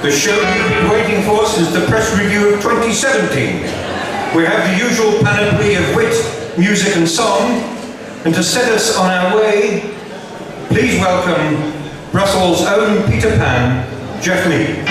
The show you've been waiting for since the press review of 2017. We have the usual panoply of wit, music and song, and to set us on our way, please welcome Brussels' own Peter Pan, Geoff Duncan.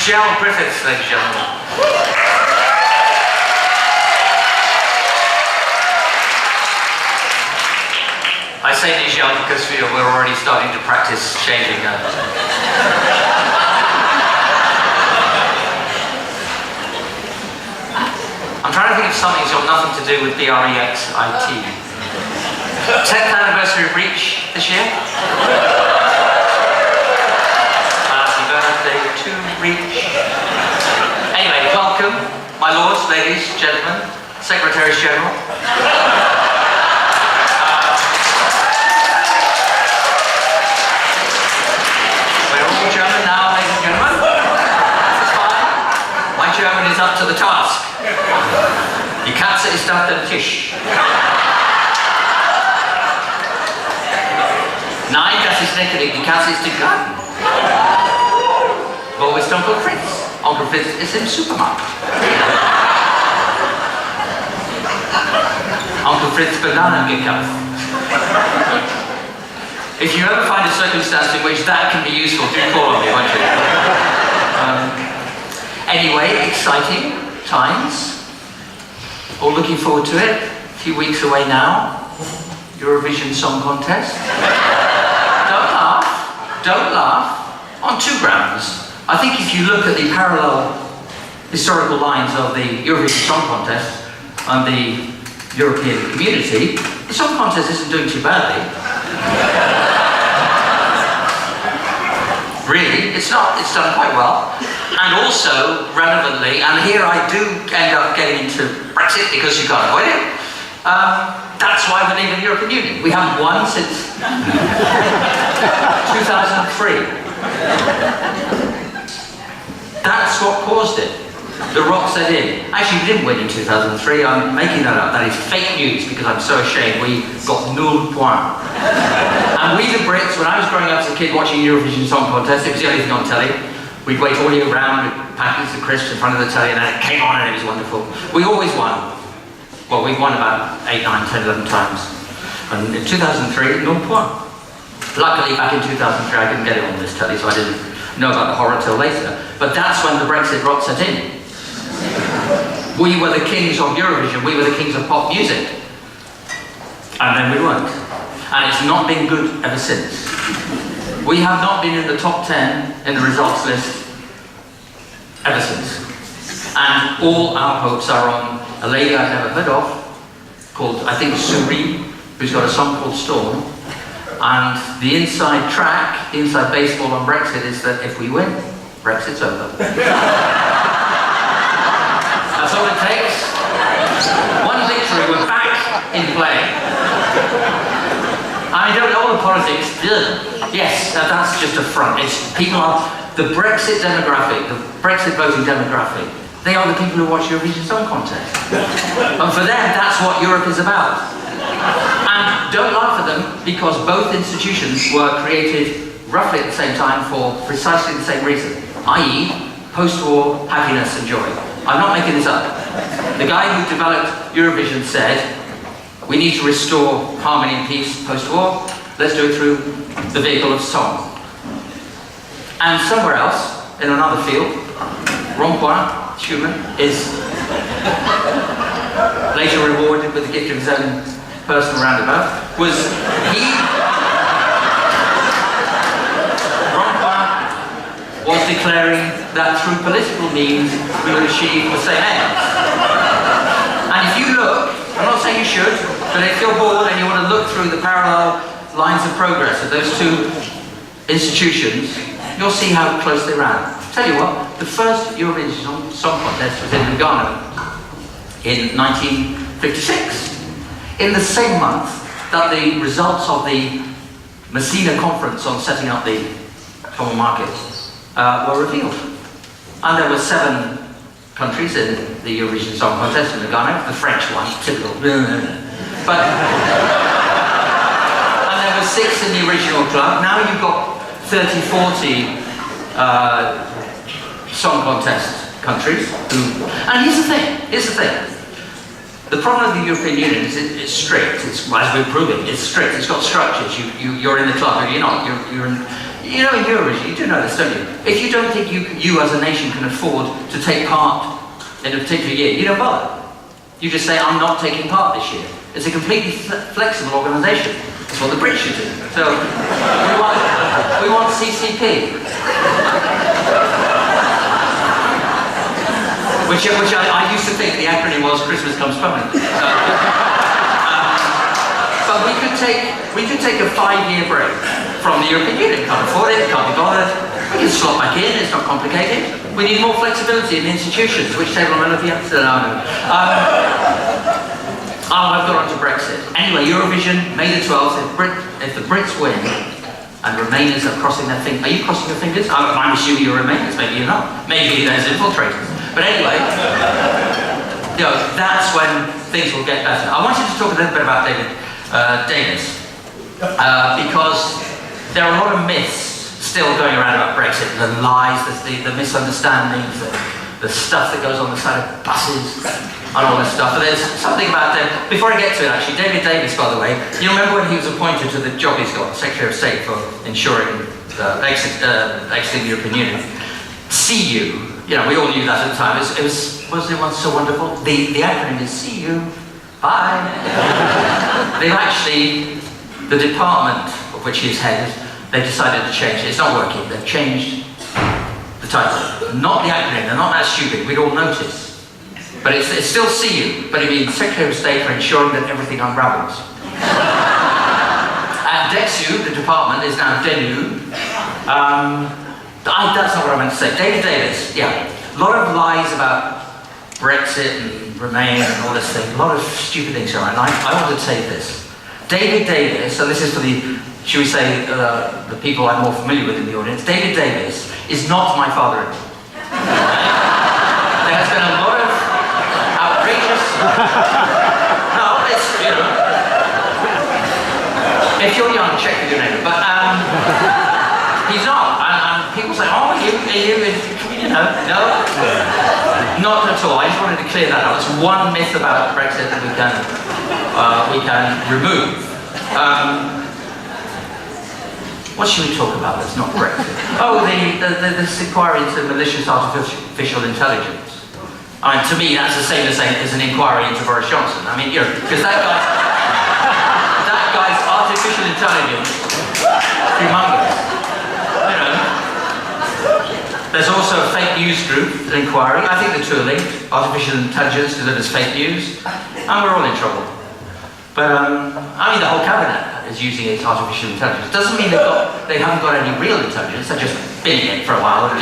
Geoff Griffiths, ladies and gentlemen. I say Nigel because we're already starting to practice changing. I'm trying to think of something that's got nothing to do with BREXIT. 10th anniversary of Reach this year. To Reach. Anyway, welcome, my lords, ladies, gentlemen, secretaries general. We're all German now, ladies and gentlemen. That's fine. My German is up to the task. Die Katze ist auf dem Tisch. Nein, das ist lächerlich. Die Katze ist im Garten. Wo ist Onkel Fritz? Onkel Fritz ist im Supermarkt. Onkel Fritz Bananen gekauft. If you ever find a circumstance in which that can be useful, do call on me, won't you? Anyway, exciting times. All looking forward to it. A few weeks away now. Eurovision Song Contest. Don't laugh. On two grounds. I think if you look at the parallel historical lines of the Eurovision Song Contest and the European community, the Song Contest isn't doing too badly. Really, it's not. It's done quite well. And also, relevantly, and here I do end up getting into Brexit because you can't avoid it, that's why we're leaving the European Union. We haven't won since 2003. That's what caused it. The rock set in. Actually, we didn't win in 2003. I'm making that up. That is fake news because I'm so ashamed. We got 0 points. And we, the Brits, when I was growing up as a kid watching Eurovision Song Contest, it was the only thing on telly. We'd wait all year round with packets of crisps in front of the telly, and then it came on and it was wonderful. We always won. Well, we've won about 8, 9, 10, 11 times. And in 2003, 0 points. Luckily, back in 2003, I didn't get it on this telly, so I didn't know about the horror till later. But that's when the Brexit rot set in. We were the kings of Eurovision, we were the kings of pop music. And then we weren't. And it's not been good ever since. We have not been in the top 10 in the results list ever since. And all our hopes are on a lady I've never heard of, called, I think, Suri, who's got a song called Storm. And the inside track, the inside baseball on Brexit is that if we win, Brexit's over. That's all it takes. One victory, we're back in play. I don't know all the politics. Yes, that's just a front. It's people are the Brexit demographic, the Brexit voting demographic. They are the people who watch Eurovision Song Contest. And for them, that's what Europe is about. And don't laugh at them, because both institutions were created roughly at the same time for precisely the same reason, i.e. post-war happiness and joy. I'm not making this up. The guy who developed Eurovision said, we need to restore harmony and peace post-war, let's do it through the vehicle of song. And somewhere else, in another field, Rond-Point, Schumann, is later rewarded with the gift of his own personal roundabout, was he... Rond-Point was declaring that through political means we would achieve the same ends. And if you look, I'm not saying you should, but if you're bored and you want to look through the parallel lines of progress of those two institutions, you'll see how close they ran. Tell you what, the first Eurovision Song Contest was in Lugano. in 1956, in the same month that the results of the Messina conference on setting up the common market were revealed. And there were 7 countries in the Eurovision Song Contest in Lugano, the French one, typical. But, and there were 6 in the original club. Now you've got 30, 40 song contest countries. And here's the thing. The problem with the European Union is it's strict. It's, as we're proving, it's strict. It's got structures. You're in the club, or you're not. You're in, you know, in Eurovision, you do know this, don't you? If you don't think you as a nation can afford to take part in a particular year, you don't bother. You just say, I'm not taking part this year. It's a completely flexible organisation. That's what the British do. So, we want CCP. Which I used to think the acronym was Christmas Comes Permanent. But we could take a 5-year break from the European Union. Can't afford it, can't be bothered. We can slot back in, it's not complicated. We need more flexibility in the institutions. Which table am I looking at? I've got on to Brexit. Anyway, Eurovision, May the 12th, if the Brits win, and Remainers are crossing their fingers. Are you crossing your fingers? I'm assuming you're Remainers, maybe you're not. Maybe there's infiltrators. But anyway, you know, that's when things will get better. I wanted to talk a little bit about David Davis, because there are a lot of myths still going around about Brexit, the lies, the misunderstandings, the stuff that goes on the side of buses, and all this stuff. But there's something about them. Before I get to it, actually, David Davis, by the way, you remember when he was appointed to the job he's got, Secretary of State for ensuring exiting the European Union? CU, you know, we all knew that at the time. Wasn't it once so wonderful? The acronym is CU. Bye. They've actually, the department of which he's head, they've decided to change it. It's not working. They've changed the title. Not the acronym. They're not that stupid. We'd all notice. But it's still CU, but it means Secretary of State for ensuring that everything unravels. And DEXU, the department, is now DENU. That's not what I meant to say. David Davis, yeah. A lot of lies about Brexit and Remain and all this thing. A lot of stupid things going on. I want to say this. David Davis, so this is for the, should we say, the people I'm more familiar with in the audience. David Davis is not my father-in-law. There has been a lot of outrageous... No, it's, you know... If you're young, check with your neighbour. But, he's not. And people say, oh, you know, no. Not at all. I just wanted to clear that up. It's one myth about Brexit that we can remove. What should we talk about that's not Brexit? Oh, this inquiry into malicious artificial intelligence. I mean, to me, that's the same as an inquiry into Boris Johnson. I mean, you know, because that guy's artificial intelligence is humongous. You know. There's also a fake news group, an inquiry. I think the two are linked. Artificial intelligence delivers fake news, and we're all in trouble. But I mean, the whole cabinet is using its artificial intelligence. Doesn't mean they haven't got any real intelligence. They're just binning it for a while.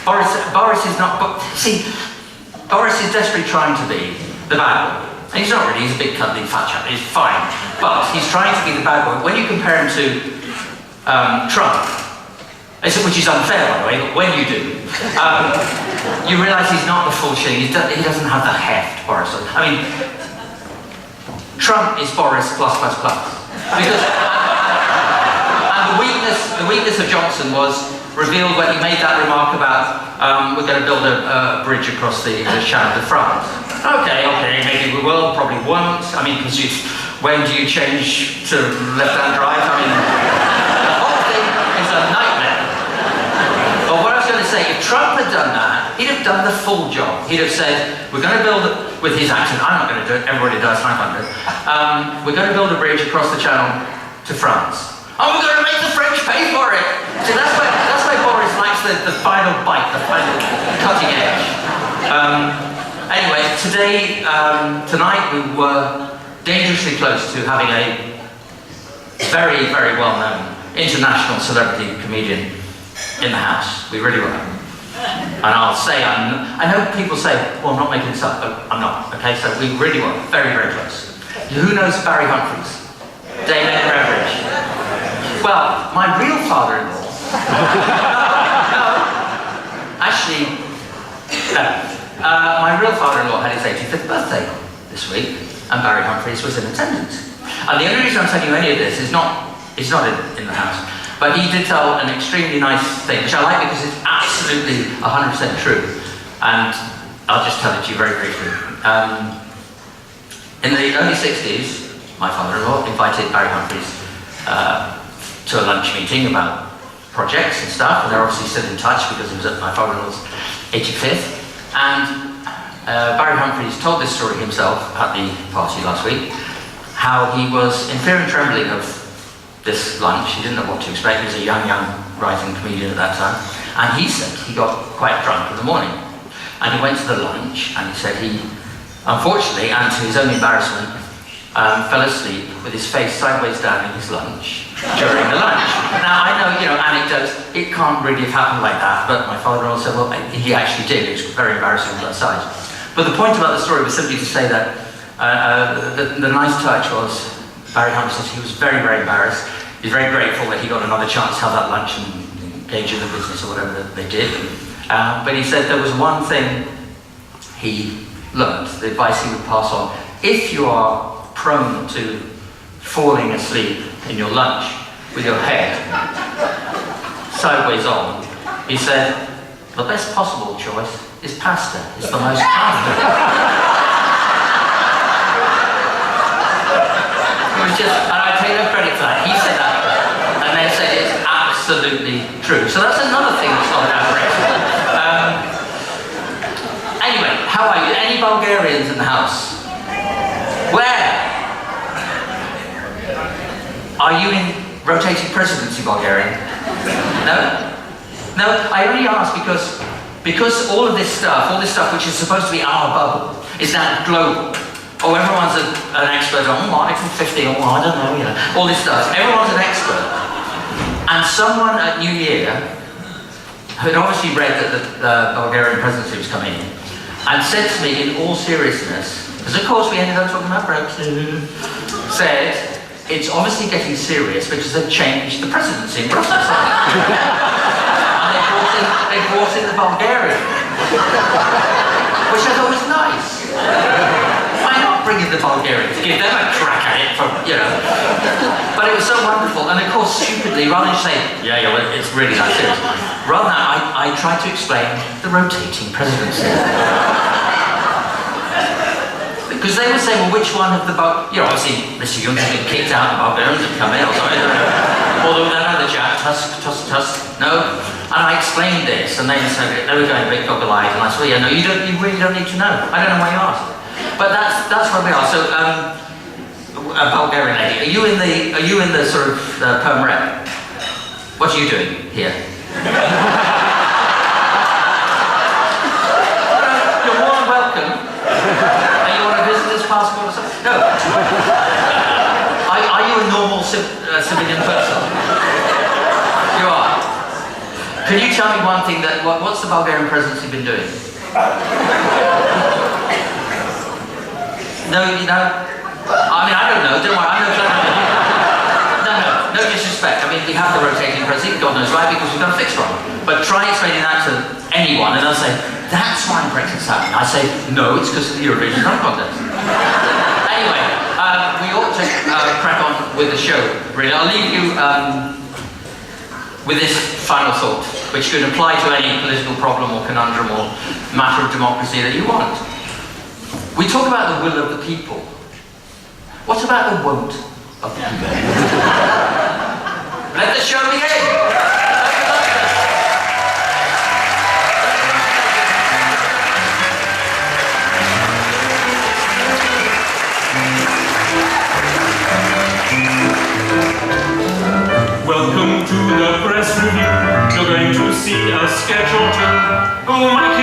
Boris is not. See, Boris is desperately trying to be the bad boy. And he's not really. He's a big cuddly fat chap. He's fine, but he's trying to be the bad boy. When you compare him to Trump, which is unfair, by the way, but when you do, you realise he's not the full shilling. He doesn't have the heft, Boris. I mean, Trump is Boris plus. Because, and the weakness of Johnson was revealed when he made that remark about we're going to build a bridge across the Channel to France. Okay, maybe we will, probably won't. I mean, because when do you change to left-hand drive? I mean, the whole thing is a nightmare. But what I was going to say, if Trump had done that, he'd have done the full job. He'd have said, we're going to build, with his accent, I'm not going to do it, everybody does, I can't do it. We're going to build a bridge across the Channel to France. And we're going to make the French pay for it. See, that's why Boris likes the final bite, the final cutting edge. Anyway, tonight we were dangerously close to having a very, very well-known international celebrity comedian in the house. We really were. And I'll say, I know people say, well, I'm not making this up, but I'm not, okay? So we really were very, very close. Who knows Barry Humphries? Dame Edgar Everidge. Well, my real father-in-law, actually, no. My real father-in-law had his 85th birthday this week, and Barry Humphries was in attendance. And the only reason I'm telling you any of this is not in the house, but he did tell an extremely nice thing, which I like because it's absolutely 100% true. And I'll just tell it to you very briefly. In the early 60s, my father-in-law invited Barry Humphries to a lunch meeting about projects and stuff, and they're obviously still in touch because he was at my father-in-law's 85th. And Barry Humphries told this story himself at the party last week, how he was in fear and trembling of this lunch. He didn't know what to expect. He was a young rising comedian at that time. And he said he got quite drunk in the morning. And he went to the lunch, and he said he, unfortunately, and to his own embarrassment, fell asleep with his face sideways down in his lunch during the lunch. Now, I know, anecdotes, it can't really have happened like that, but my father-in-law said, well, he actually did. It was very embarrassing on that side. But the point about the story was simply to say that the nice touch was, Barry Humphries said he was very, very embarrassed. He's very grateful that he got another chance to have that lunch and engage in the business or whatever that they did. But he said there was one thing he learned, the advice he would pass on. If you are prone to falling asleep in your lunch with your head sideways on, he said, the best possible choice is pasta. It's the most comfortable. And I take no credit for that. He said that, and then said it's absolutely true. So that's another thing that's not an aberration. Anyway, how are you? Any Bulgarians in the house? Where? Are you in rotating presidency, Bulgarian? No? No, I only ask because all this stuff which is supposed to be our bubble, is now global. Oh, everyone's an expert on Article 50, I don't know, all this stuff. Everyone's an expert. And someone at New Year had obviously read that the Bulgarian presidency was coming in, and said to me in all seriousness, because of course we ended up talking about Brexit, said, it's obviously getting serious because they've changed the presidency in Brussels. And they brought in the Bulgarian, which I thought was nice. Why not bring in the Bulgarians? Give them a crack at it, But it was so wonderful, and of course, stupidly, rather than say, well, it's really that serious, rather than I tried to explain the rotating presidency. Because they would say, well, which one of the obviously, Mr. Young's been kicked out, the Bulgarians have come in, or something. Although they're either Jack, Tusk, no. And I explained this, and they said, they were going a bit goggle-eyed, and I said, well, no, you really don't need to know. I don't know why you asked. But that's where we are. So, a Bulgarian lady, are you in the sort of perm rep? What are you doing here? You're more than welcome. Are you on a visitor's passport or something? No. Are you a normal civilian person? You are. Can you tell me one thing what's the Bulgarian presidency been doing? No, I mean, I don't know, don't worry, no disrespect. I mean, we have the rotating presidency, God knows why, because we've done a fixed one. But try explaining that to anyone, and they'll say, that's why Brexit's happening. I say, no, it's because of the Eurovision Song Contest. Anyway, we ought to crack on with the show, really. I'll leave you with this final thought, which could apply to any political problem or conundrum or matter of democracy that you want. We talk about the will of the people. What about the won't of the people? Let the show begin! Welcome to the press review. You're going to see a sketch or two. Oh my